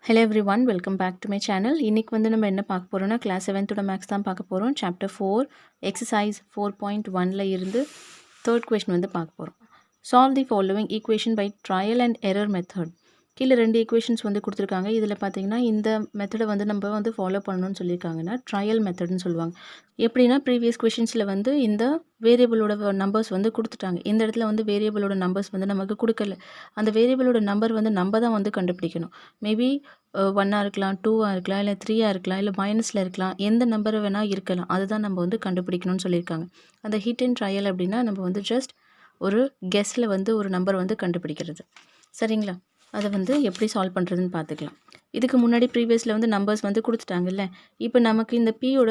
Hello everyone, welcome back to my channel. இன்னைக்கு வந்து நம்ம என்ன பார்க்க போறோம்னா கிளாஸ் 7th ஓட மேக்ஸ் தான் பார்க்க போறோம். சாப்டர் 4 எக்ஸசைஸ் 4.1ல இருந்து third question வந்து பார்க்க போறோம். Solve the following equation by trial and error method. கீழ ரெண்டு ஈக்குவேஷன்ஸ் வந்து கொடுத்துருக்காங்க. இதில் பார்த்தீங்கன்னா இந்த மெத்தடை வந்து நம்ம வந்து ஃபாலோ பண்ணணும்னு சொல்லியிருக்காங்கன்னா ட்ரையல் மெத்தட்னு சொல்லுவாங்க. எப்படின்னா ப்ரீவியஸ் கொஷின்ஸில் வந்து இந்த வேரியபிளோட நம்பர்ஸ் வந்து கொடுத்துட்டாங்க. இந்த இடத்துல வந்து வேரியபிளோட நம்பர்ஸ் வந்து நமக்கு கொடுக்கல. அந்த வேரியபிளோட நம்பர் வந்து நம்ம தான் வந்து கண்டுபிடிக்கணும். மேபி 1ஆக இருக்கலாம், 2ஆக இருக்கலாம், இல்லை 3ஆக இருக்கலாம், இல்லை மைனஸில் இருக்கலாம், எந்த நம்பரை வேணால் இருக்கலாம். அதுதான் நம்ம வந்து கண்டுபிடிக்கணும்னு சொல்லியிருக்காங்க. அந்த ஹிட் அண்ட் ட்ரையல் அப்படின்னா நம்ம வந்து ஜஸ்ட் ஒரு கெஸ்ஸில் வந்து ஒரு நம்பர் வந்து கண்டுபிடிக்கிறது. சரிங்களா? அதை வந்து எப்படி சால்வ் பண்ணுறதுன்னு பார்த்துக்கலாம். இதுக்கு முன்னாடி ப்ரீவியஸில் வந்து நம்பர்ஸ் வந்து கொடுத்துட்டாங்கல்ல. இப்போ நமக்கு இந்த பியோட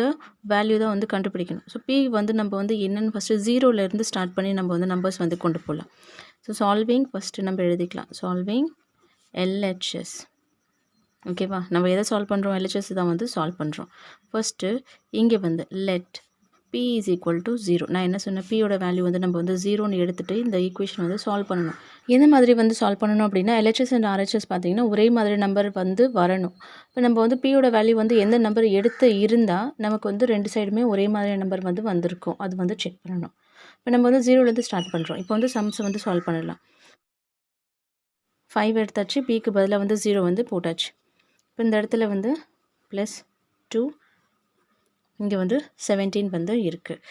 வேல்யூ தான் வந்து கண்டுபிடிக்கணும். ஸோ பி வந்து நம்ம வந்து என்னென்னு ஃபஸ்ட்டு ஜீரோலேருந்து ஸ்டார்ட் பண்ணி நம்ம வந்து நம்பர்ஸ் வந்து கொண்டு போகலாம். ஸோ சால்விங் ஃபஸ்ட்டு நம்ம எழுதிக்கலாம். Solving LHS. ஓகேவா? நம்ம எதை சால்வ் பண்ணுறோம்? எல்ஹெச்எஸ் தான் வந்து சால்வ் பண்ணுறோம். ஃபஸ்ட்டு இங்கே வந்து let p is equal to 0. நான் என்ன சொன்னேன்? பியோட வேல்யூ வந்து நம்ம வந்து 0ன்னு எடுத்துகிட்டு இந்த ஈக்குவேஷன் வந்து சால்வ் பண்ணணும். எந்த மாதிரி வந்து சால்வ் பண்ணணும் அப்படின்னா எல்ஹெச்எஸ் அண்ட் ஆர்ஹெச்எஸ் பார்த்தீங்கன்னா ஒரே மாதிரி நம்பர் வந்து வரணும். இப்போ நம்ம வந்து பியோட வேல்யூ வந்து எந்த நம்பர் எடுத்து இருந்தால் நமக்கு வந்து ரெண்டு சைடுமே ஒரே மாதிரியான நம்பர் வந்து வந்திருக்கும். அது வந்து செக் பண்ணணும். இப்போ நம்ம வந்து 0லேருந்து ஸ்டார்ட் பண்ணுறோம். இப்போ வந்து சம்ஸை வந்து சால்வ் பண்ணலாம். 5 எடுத்தாச்சு. பிக்கு பதிலாக வந்து 0 வந்து போட்டாச்சு. இப்போ இந்த இடத்துல வந்து +2 இங்கே வந்து 17 வந்து இருக்குது.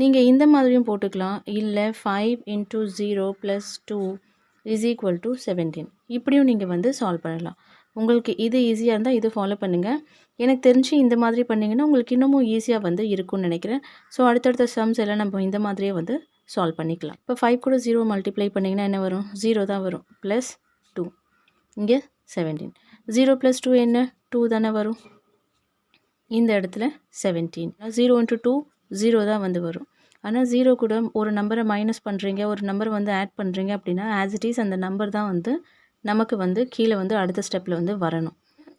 நீங்கள் இந்த மாதிரியும் போட்டுக்கலாம். இல்லை 5 × 0 + 2 = 17. இப்படியும் நீங்கள் வந்து சால்வ் பண்ணலாம். உங்களுக்கு இது ஈஸியாக இருந்தால் இது ஃபாலோ பண்ணுங்கள். எனக்கு தெரிஞ்சு இந்த மாதிரி பண்ணிங்கன்னா உங்களுக்கு இன்னமும் ஈஸியாக வந்து இருக்கும்னு நினைக்கிறேன். ஸோ அடுத்தடுத்த சம்ஸ் எல்லாம் நம்ம இந்த மாதிரியே வந்து சால்வ் பண்ணிக்கலாம். இப்போ 5 கூட 0 மல்டிப்ளை பண்ணிங்கன்னா என்ன வரும்? 0 தான் வரும். +2 இங்கே 17. 0 + 2 என்ன? 2 தானே வரும். இந்த இடத்துல 17. 0 × 2 0 தான் வந்து வரும். ஆனால் 0 கூட ஒரு நம்பரை மைனஸ் பண்ணுறீங்க, ஒரு நம்பர் வந்து ஆட் பண்ணுறீங்க அப்படின்னா ஆஸ் இட் இஸ் அந்த நம்பர் தான் வந்து நமக்கு வந்து கீழே வந்து அடுத்த ஸ்டெப்பில் வந்து வரணும்.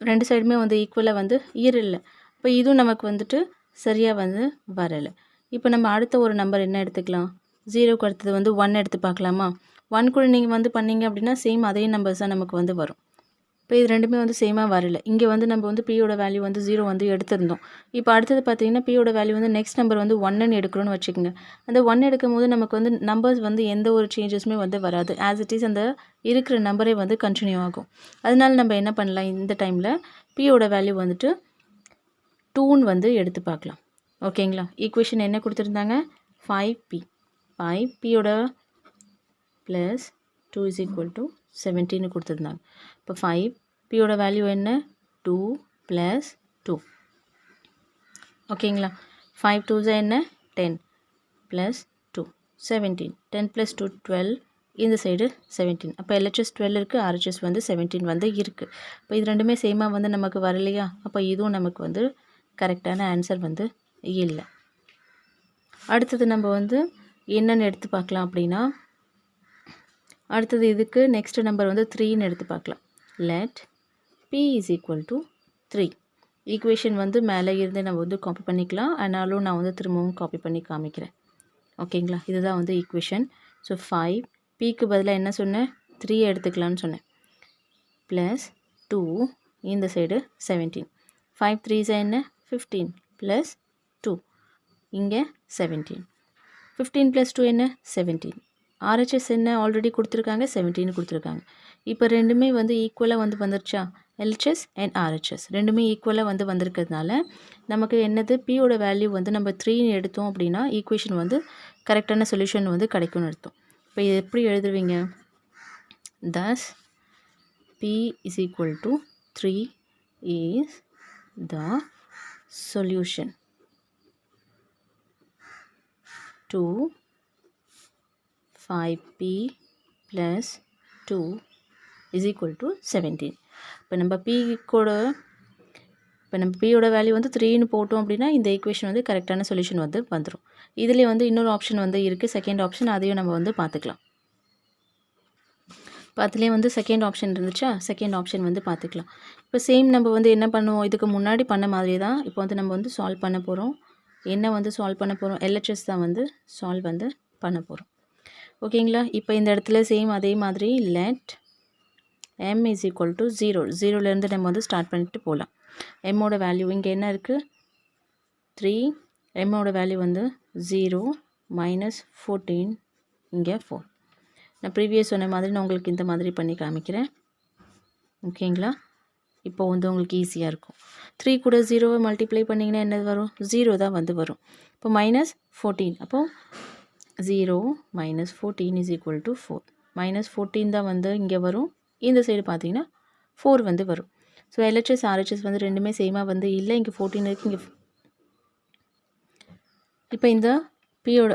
ரெண்டு சைடுமே வந்து ஈக்குவலாக வந்து இல்லை. இப்போ இதுவும் நமக்கு வந்துட்டு சரியாக வந்து வரலை. இப்போ நம்ம அடுத்த ஒரு நம்பர் என்ன எடுத்துக்கலாம்? 0க்கு அடுத்தது வந்து 1 எடுத்து பார்க்கலாமா? 1 கூட நீங்கள் வந்து பண்ணீங்க அப்படின்னா சேம் அதே நம்பர்ஸ் தான் நமக்கு வந்து வரும். இப்போ இது ரெண்டுமே வந்து சேமாக வரல. இங்கே வந்து நம்ம வந்து பியோட வேல்யூ வந்து 0 வந்து எடுத்திருந்தோம். இப்போ அடுத்தது பார்த்தீங்கன்னா பியோட வேல்யூ வந்து நெக்ஸ்ட் நம்பர் வந்து 1ன்னு எடுக்கிறோன்னு வச்சுக்கோங்க. அந்த 1 எடுக்கும் போது நமக்கு வந்து நம்பர்ஸ் வந்து எந்த ஒரு சேஞ்சஸுமே வந்து வராது. ஆஸ் இட் இஸ் அந்த இருக்கிற நம்பரே வந்து கண்டினியூ ஆகும். அதனால நம்ம என்ன பண்ணலாம்? இந்த டைமில் பியோட வேல்யூ வந்துட்டு 2ன்னு வந்து எடுத்து பார்க்கலாம். ஓகேங்களா? ஈக்குவேஷன் என்ன கொடுத்துருந்தாங்க? 5p. 5pயோட +2 = 17 கொடுத்துருந்தாங்க. இப்போ 5 பியோட வேல்யூ என்ன? 2 + 2. ஓகேங்களா? 5 2s என்ன? 10 + 2 17. 10 + 2 12. இந்த சைடு 17. அப்போ LHS 12 இருக்குது, RHS வந்து 17 வந்து இருக்குது. இப்போ இது ரெண்டுமே சேமாக வந்து நமக்கு வரலையா? அப்போ இதுவும் நமக்கு வந்து கரெக்டான ஆன்சர் வந்து இல்லை. அடுத்தது நம்ம வந்து என்னென்னு எடுத்து பார்க்கலாம் அப்படின்னா அடுத்தது இதுக்கு நெக்ஸ்ட் நம்பர் வந்து 3ன்னு எடுத்து பார்க்கலாம். Let p = 3. ஈக்குவேஷன் வந்து மேலே இருந்து நம்ம வந்து காப்பி பண்ணிக்கலாம். ஆனாலும் நான் வந்து திரும்பவும் காப்பி பண்ணி காமிக்கிறேன். ஓகேங்களா? இதுதான் வந்து ஈக்குவேஷன். ஸோ 5 பிக்கு பதிலாக என்ன சொன்னேன்? 3 எடுத்துக்கலாம்னு சொன்னேன். +2 இந்த சைடு 17. 5 3s என்ன? 15 + 2 இங்கே 17. 15 + 2 என்ன? 17. RHS என்ன ஆல்ரெடி கொடுத்துருக்காங்க? 17 கொடுத்துருக்காங்க. இப்போ ரெண்டுமே வந்து ஈக்குவலாக வந்து வந்துருச்சா? LHS அண்ட் RHS ரெண்டுமே ஈக்குவலாக வந்து வந்திருக்கிறதுனால நமக்கு என்னது? பியோட வேல்யூ வந்து நம்ம 3ன்னு எடுத்தோம் அப்படின்னா ஈக்குவேஷன் வந்து கரெக்டான சொல்யூஷன் வந்து கிடைக்கும்னு அர்த்தம். இப்போ இது எப்படி எழுதுவீங்க? thus p = 3 is the solution to 5p + 2 = 17. இப்போ நம்ம பியோட வேல்யூ வந்து 3ன்னு போட்டோம் அப்படின்னா இந்த ஈக்குவேஷன் வந்து கரெக்டான சொல்யூஷன் வந்து வந்துடும். இதுலேயே வந்து இன்னொரு ஆப்ஷன் வந்து இருக்குது, செகண்ட் ஆப்ஷன். அதையும் நம்ம வந்து பார்த்துக்கலாம். இப்போ அதுலேயே வந்து செகண்ட் ஆப்ஷன் இருந்துச்சா? செகண்ட் ஆப்ஷன் வந்து பார்த்துக்கலாம். இப்போ சேம் நம்ம வந்து என்ன பண்ணுவோம்? இதுக்கு முன்னாடி பண்ண மாதிரி தான் இப்போ வந்து நம்ம வந்து சால்வ் பண்ண போகிறோம். என்ன வந்து சால்வ் பண்ண போகிறோம்? LHS தான் வந்து சால்வ் வந்து பண்ண போகிறோம். ஓகேங்களா? இப்போ இந்த இடத்துல சேம் அதே மாதிரி let m is equal to 0. 0லேருந்து நம்ம வந்து ஸ்டார்ட் பண்ணிட்டு போகலாம். mோட வேல்யூ இங்கே என்ன இருக்குது 3, mோட வேல்யூ வந்து 0 மைனஸ் 14 இங்கே 4. நான் ப்ரீவியஸ் சொன்ன மாதிரி நான் உங்களுக்கு இந்த மாதிரி பண்ணி காமிக்கிறேன். ஓகேங்களா? இப்போ வந்து உங்களுக்கு ஈஸியாக இருக்கும். 3 கூட 0வை மல்டிப்ளை பண்ணிங்கன்னா என்ன வரும் 0 தான் வந்து வரும். இப்போ மைனஸ் 14 அப்போது 0 minus 14 is equal to 4. Minus 14 தான் வந்து இங்கே வரும். இந்த சைடு பார்த்தீங்கன்னா 4 வந்து வரும். ஸோ LHS RHS வந்து ரெண்டுமே சேமாக வந்து இல்லை. இங்கே 14 இருக்குது, இங்கே இப்போ இந்த பியோட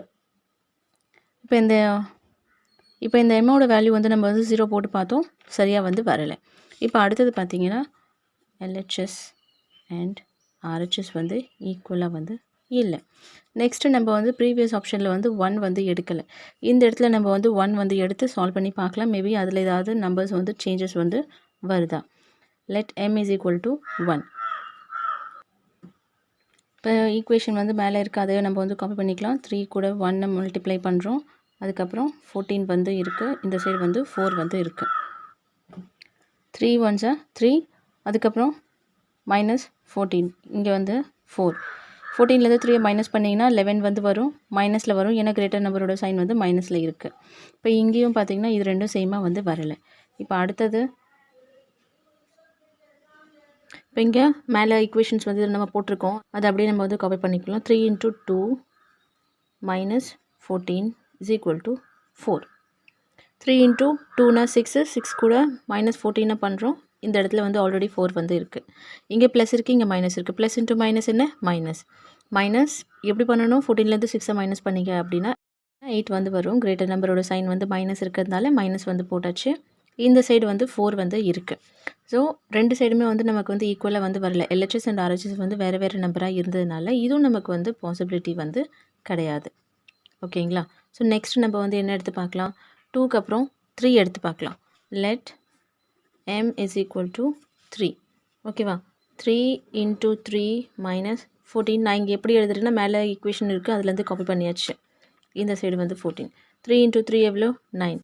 இப்போ இந்த எம்மோட வேல்யூ வந்து நம்ம வந்து 0 போட்டு பார்த்தோம், சரியாக வந்து வரலை. இப்போ அடுத்தது பார்த்தீங்கன்னா LHS அண்ட் RHS வந்து ஈக்குவலாக வந்து இல்லை. நெக்ஸ்ட்டு நம்ம வந்து ப்ரீவியஸ் ஆப்ஷனில் வந்து 1 வந்து எடுக்கலை. இந்த இடத்துல நம்ம வந்து 1 வந்து எடுத்து சால்வ் பண்ணி பார்க்கலாம். மேபி அதில் ஏதாவது நம்பர்ஸ் வந்து சேஞ்சஸ் வந்து வருதா. Let m is equal to 1. இப்போ ஈக்குவேஷன் வந்து மேலே இருக்குது, அதையே நம்ம வந்து காப்பி பண்ணிக்கலாம். 3 கூட 1 மல்டிப்ளை பண்ணுறோம். அதுக்கப்புறம் 14 வந்து இருக்குது, இந்த சைடு வந்து 4 வந்து இருக்குது. 3 1s 3, அதுக்கப்புறம் மைனஸ் 14 இங்கே வந்து 4. 14லேருந்து 3 மைனஸ் பண்ணிங்கன்னா 11 வந்து வரும், மைனஸில் வரும். ஏன்னா கிரேட்டர் நம்பரோட சைன் வந்து மைனஸில் இருக்குது. இப்போ இங்கேயும் பார்த்திங்கன்னா இது ரெண்டும் சேமாக வந்து வரலை. இப்போ அடுத்தது இப்போ இங்கே மேலே ஈக்குவேஷன்ஸ் வந்து நம்ம போட்டிருக்கோம், அதை அப்படியே நம்ம வந்து காப்பி பண்ணிக்கலாம். 3 × 2 மைனஸ் 14 இஸ் ஈக்குவல் டு 4. 3 × 2னா 6, 6 கூட மைனஸ் 14 பண்ணுறோம். இந்த இடத்துல வந்து ஆல்ரெடி 4 வந்து இருக்குது. இங்கே ப்ளஸ் இருக்குது, இங்கே மைனஸ் இருக்குது. ப்ளஸ் இன்ட்டு மைனஸ் என்ன மைனஸ். மைனஸ் எப்படி பண்ணணும் 14லேருந்து 6 மைனஸ் பண்ணிங்க அப்படின்னா 8 வந்து வரும். கிரேட்டர் நம்பரோட சைன் வந்து மைனஸ் இருக்கிறதுனால மைனஸ் வந்து போட்டாச்சு. இந்த சைடு வந்து 4 வந்து இருக்குது. ஸோ ரெண்டு சைடுமே வந்து நமக்கு வந்து ஈக்குவலாக வந்து வரல. LHS அண்ட் RHS வந்து வேறு வேறு நம்பராக இருந்ததுனால இதுவும் நமக்கு வந்து பாசிபிலிட்டி வந்து கிடையாது. ஓகேங்களா? ஸோ நெக்ஸ்ட் நம்ம வந்து என்ன எடுத்து பார்க்கலாம், 2க்கு அப்புறம் 3 எடுத்து பார்க்கலாம். Let m is equal to 3. ஓகேவா? 3 × 3 மைனஸ் 14. நான் இங்கே எப்படி எழுதுறேன்னா மேலே ஈக்குவேஷன் இருக்குது, அதுலேருந்து காப்பி பண்ணியாச்சு. இந்த சைடு வந்து 14. 3 × 3 எவ்வளோ 9.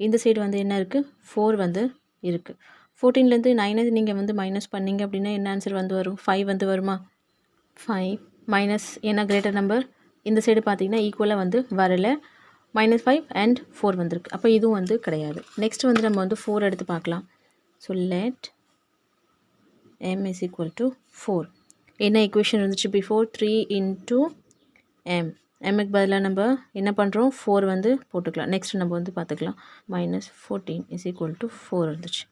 இந்த சைடு வந்து என்ன இருக்குது 4 வந்து இருக்குது. 14லேருந்து 9 நீங்கள் வந்து மைனஸ் பண்ணிங்க அப்படின்னா என்ன ஆன்சர் வந்து வரும் 5 வந்து வருமா. 5 மைனஸ் ஏன்னா கிரேட்டர் நம்பர் இந்த சைடு பார்த்தீங்கன்னா ஈக்குவலாக வந்து வரலை. -5 அண்ட் 4 வந்திருக்கு. அப்போ இதுவும் வந்து கிடையாது. நெக்ஸ்ட் வந்து நம்ம வந்து 4 எடுத்து பார்க்கலாம். So let m is equal to 4. என்ன ஈக்குவேஷன் இருந்துச்சு பிஃபோர் 3 × m. mக்கு பதிலாக நம்ம என்ன பண்ணுறோம் 4 வந்து போட்டுக்கலாம். நெக்ஸ்ட் நம்ம வந்து பார்த்துக்கலாம். -14 இஸ் ஈக்குவல் டு 4 இருந்துச்சு.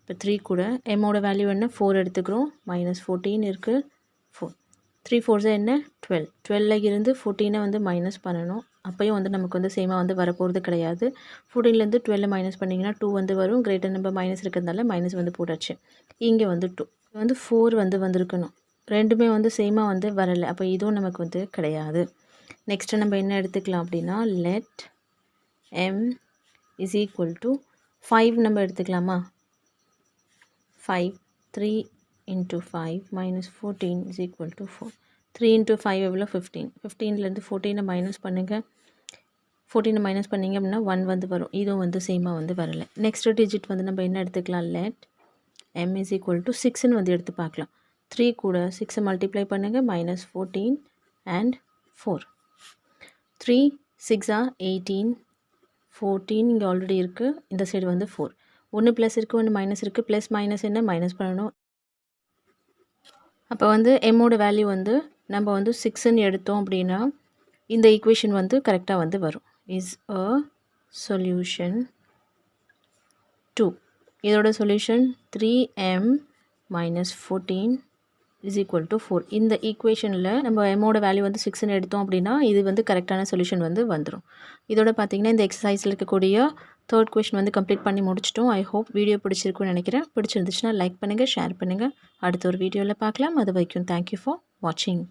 இப்போ 3 கூட mோட வேல்யூ என்ன 4 எடுத்துக்கிறோம். -14 இருக்குது 4. 3 4s என்ன 12. 12ல் இருந்து 14 வந்து மைனஸ் பண்ணணும். அப்போயும் வந்து நமக்கு வந்து சேமாக வந்து வரப்போகிறது கிடையாது. 14லேருந்து 12 மைனஸ் பண்ணிங்கன்னா 2 வந்து வரும். கிரேட்டர் நம்பர் மைனஸ் இருக்கிறதுனால மைனஸ் வந்து போட்டாச்சு. இங்கே வந்து 2 வந்து 4 வந்து வந்திருக்கணும். ரெண்டுமே வந்து சேமாக வந்து வரலை. அப்போ இதுவும் நமக்கு வந்து கிடையாது. நெக்ஸ்ட்டு நம்ம என்ன எடுத்துக்கலாம் அப்படின்னா let m is equal to 5 நம்ம எடுத்துக்கலாமா. 5 3 × 5 minus 14 is equal to 4. 3 × 5 எவ்வளோ 15. 15லேருந்து 14 மைனஸ் பண்ணுங்கள். 14 மைனஸ் பண்ணிங்க அப்படின்னா 1 வந்து வரும். இதுவும் வந்து சேமாக வந்து வரலை. நெக்ஸ்ட் டிஜிட் வந்து நம்ம என்ன எடுத்துக்கலாம் let m is equal to 6ன்னு வந்து எடுத்து பார்க்கலாம். 3 கூட 6 மல்டிப்ளை பண்ணுங்கள். -14 and 4. 3 6 18. 14 இங்கே ஆல்ரெடி இருக்குது. இந்த சைடு வந்து 4. ஒன்று ப்ளஸ் இருக்குது, ஒன்று மைனஸ் இருக்குது. ப்ளஸ் மைனஸ் என்ன மைனஸ் பண்ணணும். அப்போ வந்து எம்மோட வேல்யூ வந்து நம்ம வந்து 6ன்னு எடுத்தோம் அப்படின்னா இந்த ஈக்குவேஷன் வந்து கரெக்டாக வந்து வரும். Is a solution 2. இதோட solution 3m - 14 is equal to 4. இந்த ஈக்குவேஷனில் நம்ம எம்மோட வேல்யூ வந்து 6ன்னு எடுத்தோம் அப்படின்னா இது வந்து கரெக்டான சொல்யூஷன் வந்து வந்துடும். இதோட பார்த்திங்கன்னா இந்த எக்ஸசைஸில் இருக்கக்கூடிய 3rd கொஷின் வந்து கம்ப்ளீட் பண்ணி முடிச்சிட்டோம். ஐ ஹோப் வீடியோ பிடிச்சிருக்குன்னு நினைக்கிறேன். பிடிச்சிருந்துச்சுன்னா லைக் பண்ணுங்கள், ஷேர் பண்ணுங்கள். அடுத்த ஒரு வீடியோவில் பார்க்கலாம். அது வரைக்கும் தேங்க்யூ ஃபார் வாட்சிங்.